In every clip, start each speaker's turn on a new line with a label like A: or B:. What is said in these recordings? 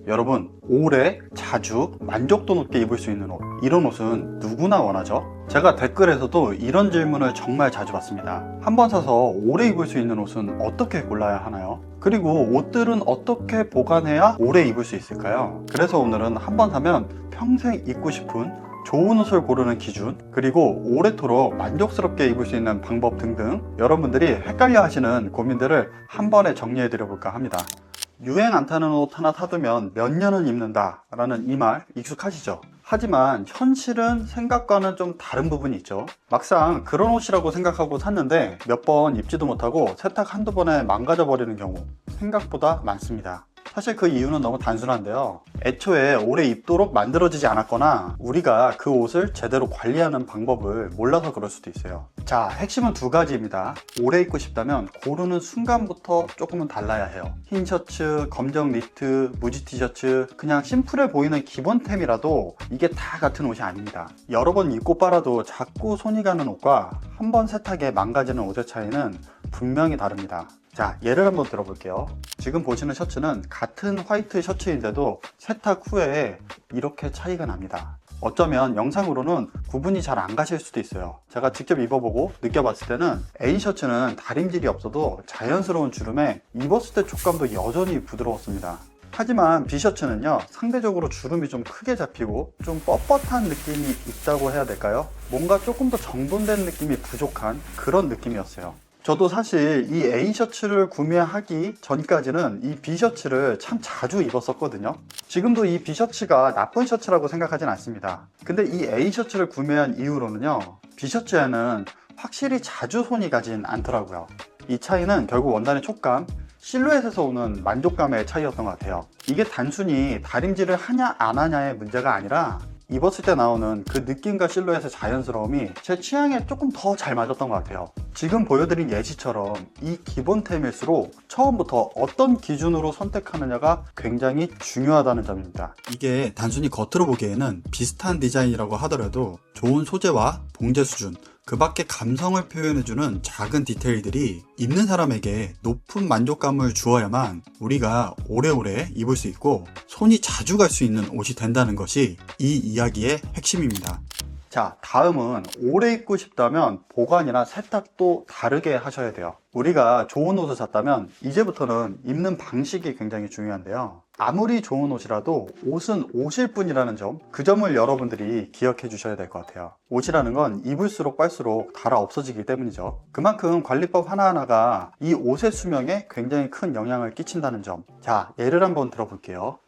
A: 여러분, 오래, 자주, 만족도 높게 입을 수 있는 옷, 이런 옷은 누구나 원하죠? 제가 댓글에서도 이런 질문을 정말 자주 받습니다. 한번 사서 오래 입을 수 있는 옷은 어떻게 골라야 하나요? 그리고 옷들은 어떻게 보관해야 오래 입을 수 있을까요? 그래서 오늘은 한번 사면 평생 입고 싶은 좋은 옷을 고르는 기준, 그리고 오래도록 만족스럽게 입을 수 있는 방법 등등 여러분들이 헷갈려 하시는 고민들을 한 번에 정리해 드려 볼까 합니다. 유행 안 타는 옷 하나 사두면 몇 년은 입는다 라는 이 말 익숙하시죠? 하지만 현실은 생각과는 좀 다른 부분이 있죠. 막상 그런 옷이라고 생각하고 샀는데 몇 번 입지도 못하고 세탁 한두 번에 망가져 버리는 경우 생각보다 많습니다. 사실 그 이유는 너무 단순한데요. 애초에 오래 입도록 만들어지지 않았거나 우리가 그 옷을 제대로 관리하는 방법을 몰라서 그럴 수도 있어요. 자, 핵심은 두 가지입니다. 오래 입고 싶다면 고르는 순간부터 조금은 달라야 해요. 흰 셔츠, 검정 니트, 무지 티셔츠, 그냥 심플해 보이는 기본템이라도 이게 다 같은 옷이 아닙니다. 여러 번 입고 빨아도 자꾸 손이 가는 옷과 한 번 세탁에 망가지는 옷의 차이는 분명히 다릅니다. 자, 예를 한번 들어볼게요. 지금 보시는 셔츠는 같은 화이트 셔츠인데도 세탁 후에 이렇게 차이가 납니다. 어쩌면 영상으로는 구분이 잘 안 가실 수도 있어요. 제가 직접 입어보고 느껴봤을 때는 A 셔츠는 다림질이 없어도 자연스러운 주름에 입었을 때 촉감도 여전히 부드러웠습니다. 하지만 B 셔츠는요, 상대적으로 주름이 좀 크게 잡히고 좀 뻣뻣한 느낌이 있다고 해야 될까요? 뭔가 조금 더 정돈된 느낌이 부족한 그런 느낌이었어요. 저도 사실 이 A 셔츠를 구매하기 전까지는 이 B 셔츠를 참 자주 입었었거든요. 지금도 이 B 셔츠가 나쁜 셔츠라고 생각하진 않습니다. 근데 이 A 셔츠를 구매한 이후로는요, B 셔츠에는 확실히 자주 손이 가진 않더라고요. 이 차이는 결국 원단의 촉감, 실루엣에서 오는 만족감의 차이였던 것 같아요. 이게 단순히 다림질을 하냐 안 하냐의 문제가 아니라 입었을 때 나오는 그 느낌과 실루엣의 자연스러움이 제 취향에 조금 더 잘 맞았던 것 같아요. 지금 보여드린 예시처럼 이 기본템일수록 처음부터 어떤 기준으로 선택하느냐가 굉장히 중요하다는 점입니다. 이게 단순히 겉으로 보기에는 비슷한 디자인이라고 하더라도 좋은 소재와 봉제 수준, 그 밖에 감성을 표현해주는 작은 디테일들이 입는 사람에게 높은 만족감을 주어야만 우리가 오래오래 입을 수 있고 손이 자주 갈 수 있는 옷이 된다는 것이 이 이야기의 핵심입니다. 자, 다음은 오래 입고 싶다면 보관이나 세탁도 다르게 하셔야 돼요. 우리가 좋은 옷을 샀다면 이제부터는 입는 방식이 굉장히 중요한데요. 아무리 좋은 옷이라도 옷은 옷일 뿐이라는 점, 그 점을 여러분들이 기억해 주셔야 될 것 같아요. 옷이라는 건 입을수록 빨수록 닳아 없어지기 때문이죠. 그만큼 관리법 하나하나가 이 옷의 수명에 굉장히 큰 영향을 끼친다는 점. 자, 예를 한번 들어볼게요.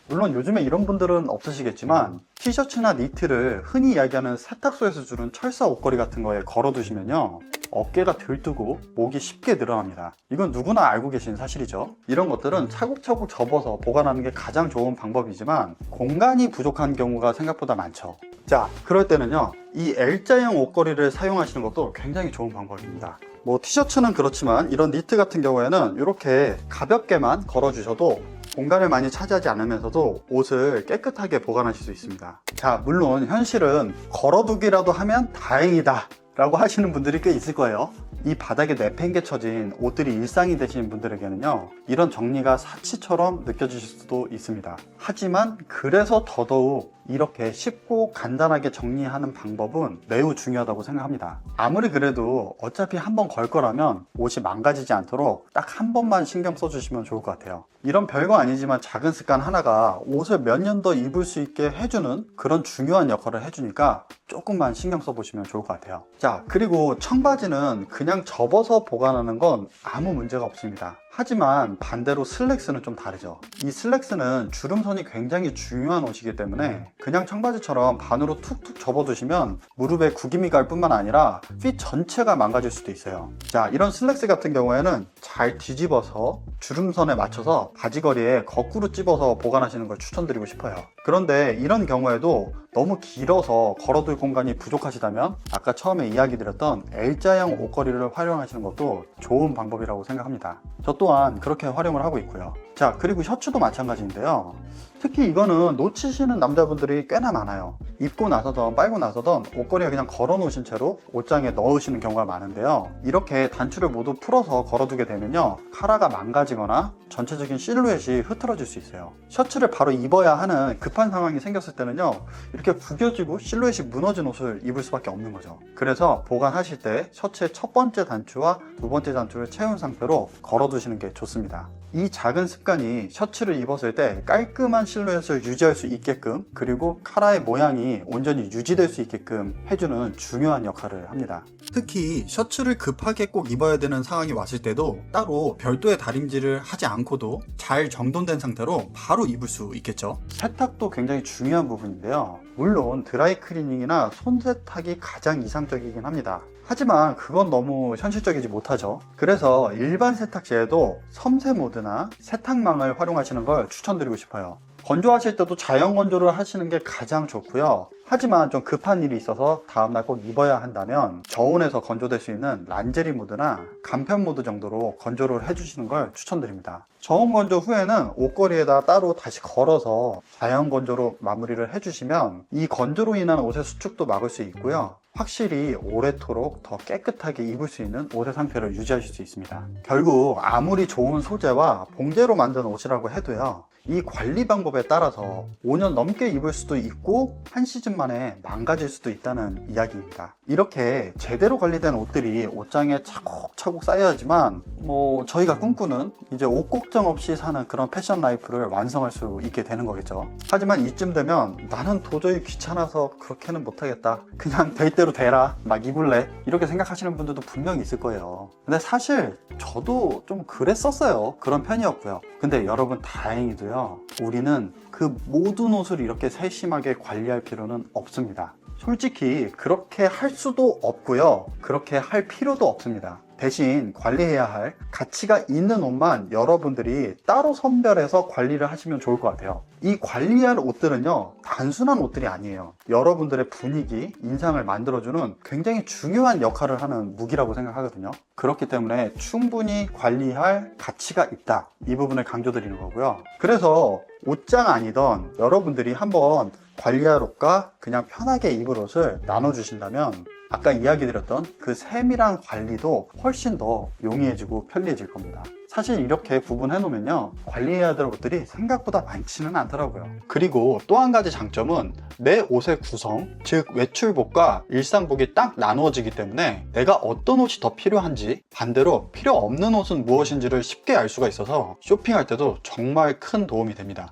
A: 물론 요즘에 이런 분들은 없으시겠지만 티셔츠나 니트를 흔히 이야기하는 세탁소에서 주는 철사 옷걸이 같은 거에 걸어 두시면요, 어깨가 들뜨고 목이 쉽게 늘어납니다. 이건 누구나 알고 계신 사실이죠. 이런 것들은 차곡차곡 접어서 보관하는 게 가장 좋은 방법이지만 공간이 부족한 경우가 생각보다 많죠. 자, 그럴 때는요, 이 L자형 옷걸이를 사용하시는 것도 굉장히 좋은 방법입니다. 뭐 티셔츠는 그렇지만 이런 니트 같은 경우에는 이렇게 가볍게만 걸어 주셔도 공간을 많이 차지하지 않으면서도 옷을 깨끗하게 보관하실 수 있습니다. 자, 물론 현실은 걸어두기라도 하면 다행이다 라고 하시는 분들이 꽤 있을 거예요. 이 바닥에 내팽개쳐진 옷들이 일상이 되시는 분들에게는요, 이런 정리가 사치처럼 느껴지실 수도 있습니다. 하지만 그래서 더더욱 이렇게 쉽고 간단하게 정리하는 방법은 매우 중요하다고 생각합니다. 아무리 그래도 어차피 한번 걸 거라면 옷이 망가지지 않도록 딱 한 번만 신경 써주시면 좋을 것 같아요. 이런 별거 아니지만 작은 습관 하나가 옷을 몇 년 더 입을 수 있게 해주는 그런 중요한 역할을 해주니까 조금만 신경 써보시면 좋을 것 같아요. 자, 그리고 청바지는 그냥 접어서 보관하는 건 아무 문제가 없습니다. 하지만 반대로 슬랙스는 좀 다르죠. 이 슬랙스는 주름선이 굉장히 중요한 옷이기 때문에 그냥 청바지처럼 반으로 툭툭 접어두시면 무릎에 구김이 갈 뿐만 아니라 핏 전체가 망가질 수도 있어요. 자, 이런 슬랙스 같은 경우에는 잘 뒤집어서 주름선에 맞춰서 바지걸이에 거꾸로 찝어서 보관하시는 걸 추천드리고 싶어요. 그런데 이런 경우에도 너무 길어서 걸어둘 공간이 부족하시다면 아까 처음에 이야기 드렸던 L자형 옷걸이를 활용하시는 것도 좋은 방법이라고 생각합니다. 저 또한 그렇게 활용을 하고 있고요. 자, 자, 그리고 셔츠도 마찬가지인데요. 특히 이거는 놓치시는 남자분들이 꽤나 많아요. 입고 나서던 빨고 나서던 옷걸이에 그냥 걸어 놓으신 채로 옷장에 넣으시는 경우가 많은데요. 이렇게 단추를 모두 풀어서 걸어두게 되면요, 카라가 망가지거나 전체적인 실루엣이 흐트러질 수 있어요. 셔츠를 바로 입어야 하는 급한 상황이 생겼을 때는요, 이렇게 구겨지고 실루엣이 무너진 옷을 입을 수밖에 없는 거죠. 그래서 보관하실 때 셔츠의 첫 번째 단추와 두 번째 단추를 채운 상태로 걸어두시는 게 좋습니다. 이 작은 습관이 셔츠를 입었을 때 깔끔한 실루엣을 유지할 수 있게끔, 그리고 카라의 모양이 온전히 유지될 수 있게끔 해주는 중요한 역할을 합니다. 특히 셔츠를 급하게 꼭 입어야 되는 상황이 왔을 때도 따로 별도의 다림질을 하지 않고도 잘 정돈된 상태로 바로 입을 수 있겠죠. 세탁도 굉장히 중요한 부분인데요. 물론 드라이 클리닝이나 손세탁이 가장 이상적이긴 합니다. 하지만 그건 너무 현실적이지 못하죠. 그래서 일반 세탁시에도 섬세 모드나 세탁망을 활용하시는 걸 추천드리고 싶어요. 건조하실 때도 자연 건조를 하시는 게 가장 좋고요. 하지만 좀 급한 일이 있어서 다음날 꼭 입어야 한다면 저온에서 건조될 수 있는 란제리 모드나 간편 모드 정도로 건조를 해주시는 걸 추천드립니다. 저온 건조 후에는 옷걸이에다 따로 다시 걸어서 자연 건조로 마무리를 해주시면 이 건조로 인한 옷의 수축도 막을 수 있고요, 확실히 오래도록 더 깨끗하게 입을 수 있는 옷의 상태를 유지하실 수 있습니다. 결국 아무리 좋은 소재와 봉제로 만든 옷이라고 해도요, 이 관리 방법에 따라서 5년 넘게 입을 수도 있고 한 시즌 만에 망가질 수도 있다는 이야기입니다. 이렇게 제대로 관리된 옷들이 옷장에 차곡차곡 쌓여야지만 저희가 꿈꾸는 이제 옷 걱정 없이 사는 그런 패션 라이프를 완성할 수 있게 되는 거겠죠. 하지만 이쯤 되면 나는 도저히 귀찮아서 그렇게는 못하겠다, 그냥 될 대로 되라, 막 입을래, 이렇게 생각하시는 분들도 분명히 있을 거예요. 근데 사실 저도 좀 그랬었어요. 그런 편이었고요. 근데 여러분 다행히도요, 우리는 그 모든 옷을 이렇게 세심하게 관리할 필요는 없습니다. 솔직히 그렇게 할 수도 없고요, 그렇게 할 필요도 없습니다. 대신 관리해야 할 가치가 있는 옷만 여러분들이 따로 선별해서 관리를 하시면 좋을 것 같아요. 이 관리할 옷들은요, 단순한 옷들이 아니에요. 여러분들의 분위기, 인상을 만들어주는 굉장히 중요한 역할을 하는 무기라고 생각하거든요. 그렇기 때문에 충분히 관리할 가치가 있다, 이 부분을 강조드리는 거고요. 그래서 옷장 아니던 여러분들이 한번 관리할 옷과 그냥 편하게 입을 옷을 나눠주신다면 아까 이야기 드렸던 그 세밀한 관리도 훨씬 더 용이해지고 편리해질 겁니다. 사실 이렇게 구분해 놓으면요, 관리해야 될 옷들이 생각보다 많지는 않더라고요. 그리고 또 한 가지 장점은 내 옷의 구성, 즉 외출복과 일상복이 딱 나누어지기 때문에 내가 어떤 옷이 더 필요한지, 반대로 필요 없는 옷은 무엇인지를 쉽게 알 수가 있어서 쇼핑할 때도 정말 큰 도움이 됩니다.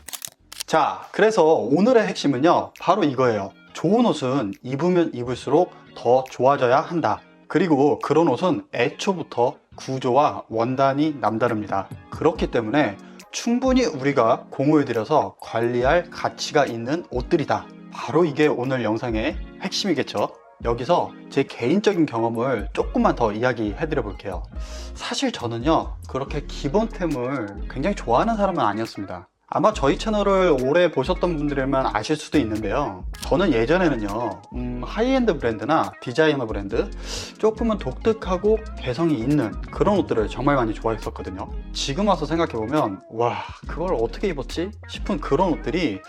A: 자, 그래서 오늘의 핵심은요, 바로 이거예요. 좋은 옷은 입으면 입을수록 더 좋아져야 한다. 그리고 그런 옷은 애초부터 구조와 원단이 남다릅니다. 그렇기 때문에 충분히 우리가 공을 들여서 관리할 가치가 있는 옷들이다. 바로 이게 오늘 영상의 핵심이겠죠. 여기서 제 개인적인 경험을 조금만 더 이야기해 드려 볼게요. 사실 저는요, 그렇게 기본템을 굉장히 좋아하는 사람은 아니었습니다. 아마 저희 채널을 오래 보셨던 분들이면 아실 수도 있는데요, 저는 예전에는요, 하이엔드 브랜드나 디자이너 브랜드, 조금은 독특하고 개성이 있는 그런 옷들을 정말 많이 좋아했었거든요. 지금 와서 생각해보면 와, 그걸 어떻게 입었지? 싶은 그런 옷들이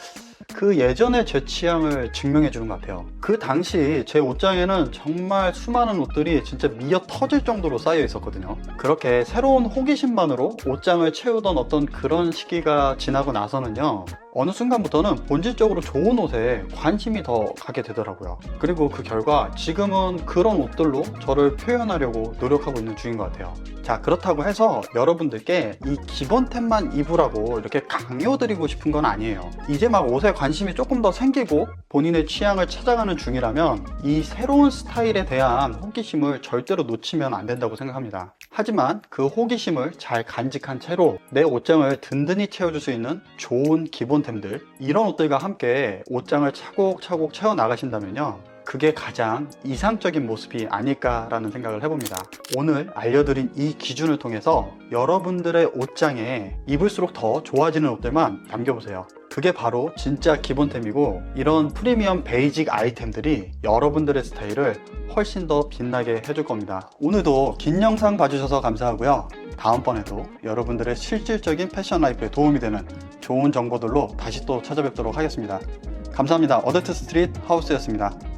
A: 그 예전의 제 취향을 증명해 주는 것 같아요. 그 당시 제 옷장에는 정말 수많은 옷들이 진짜 미어 터질 정도로 쌓여 있었거든요. 그렇게 새로운 호기심만으로 옷장을 채우던 어떤 그런 시기가 지나고 나서는요, 어느 순간부터는 본질적으로 좋은 옷에 관심이 더 가게 되더라고요. 그리고 그 결과 지금은 그런 옷들로 저를 표현하려고 노력하고 있는 중인 것 같아요. 자, 그렇다고 해서 여러분들께 이 기본템만 입으라고 이렇게 강요드리고 싶은 건 아니에요. 이제 막 옷에 관심이 조금 더 생기고 본인의 취향을 찾아가는 중이라면 이 새로운 스타일에 대한 호기심을 절대로 놓치면 안 된다고 생각합니다. 하지만 그 호기심을 잘 간직한 채로 내 옷장을 든든히 채워줄 수 있는 좋은 기본템들, 이런 옷들과 함께 옷장을 차곡차곡 채워 나가신다면요, 그게 가장 이상적인 모습이 아닐까라는 생각을 해봅니다. 오늘 알려드린 이 기준을 통해서 여러분들의 옷장에 입을수록 더 좋아지는 옷들만 남겨보세요. 그게 바로 진짜 기본템이고, 이런 프리미엄 베이직 아이템들이 여러분들의 스타일을 훨씬 더 빛나게 해줄 겁니다. 오늘도 긴 영상 봐주셔서 감사하고요. 다음번에도 여러분들의 실질적인 패션 라이프에 도움이 되는 좋은 정보들로 다시 또 찾아뵙도록 하겠습니다. 감사합니다. 어덜트 스트릿 하우스였습니다.